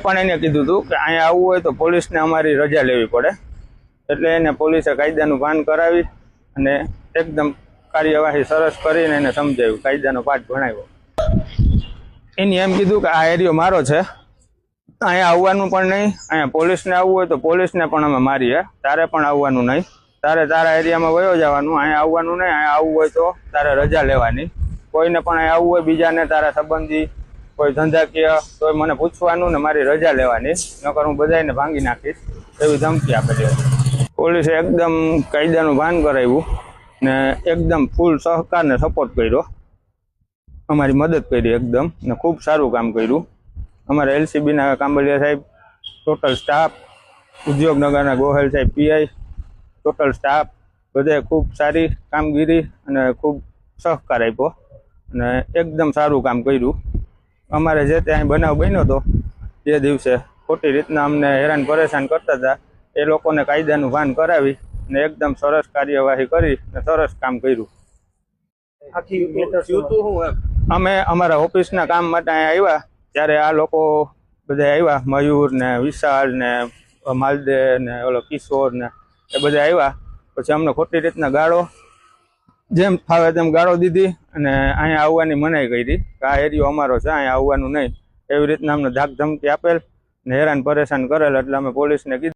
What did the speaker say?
પણ એને કીધું હતું કે અહીંયા આવવું હોય તો પોલીસને અમારી રજા લેવી પડે, એટલે એને પોલીસે કાયદાનું ભાન કરાવી અને એકદમ કાર્યવાહી સરસ કરીને એને સમજાવ્યું, કાયદાનો પાઠ ભણાવ્યો. એની એમ કીધું કે આ એરિયો મારો છે, અહીંયા આવવાનું પણ નહીં, અહીંયા પોલીસને આવવું હોય તો પોલીસને પણ અમે મારીએ, તારે પણ આવવાનું નહીં, તારે તારા એરિયામાં વયો જવાનું, અહીંયા આવવાનું નહીં. અહીંયા આવવું હોય તો તારે રજા લેવાની, કોઈને પણ અહીંયા આવવું હોય બીજાને, તારા સંબંધી કોઈ ધંધાકીય તો મને પૂછવાનું ને મારી રજા લેવાની, નકર હું બધાને ભાંગી નાખીશ, એવી ધમકી આપેલી હતી. પોલીસે એકદમ કાયદાનું ભાન કરાવ્યું ને એકદમ ફૂલ સહકાર ને સપોર્ટ કર્યો, અમારી મદદ કરી એકદમ, ને ખૂબ સારું કામ કર્યું. અમારા એલસીબીના કાંબલિયા સાહેબ, ટોટલ સ્ટાફ, ઉદ્યોગનગરના ગોહેલ સાહેબ પીઆઈ, ટોટલ સ્ટાફ બધાએ ખૂબ સારી કામગીરી અને ખૂબ સહકાર આપ્યો અને એકદમ સારું કામ કર્યું. અમારે જે ત્યાં બનાવ બન્યો હતો તે દિવસે ખોટી રીતના અમને હેરાન પરેશાન કરતા હતા, એ લોકોને કાયદાનું ભાન કરાવી ને એકદમ સરસ કાર્યવાહી કરી ને સરસ કામ કર્યું. અમે અમારા ઓફિસના કામ માટે અહીંયા આવ્યા ત્યારે આ લોકો બધા આવ્યા, મયુર ને વિશાલ ને માલદે ને ઓલો કિશોર ને એ બધા આવ્યા. પછી અમને ખોટી રીતના ગાળો, જેમ ફાવે તેમ ગાળો દીધી અને અહીંયા આવવાની મનાઈ કરી કે આ એરિયો અમારો છે, અહીંયા આવવાનું નહીં, એવી રીતના અમને ધાક ધમકી આપેલ ને હેરાન પરેશાન કરેલ. એટલે અમે પોલીસને કીધું.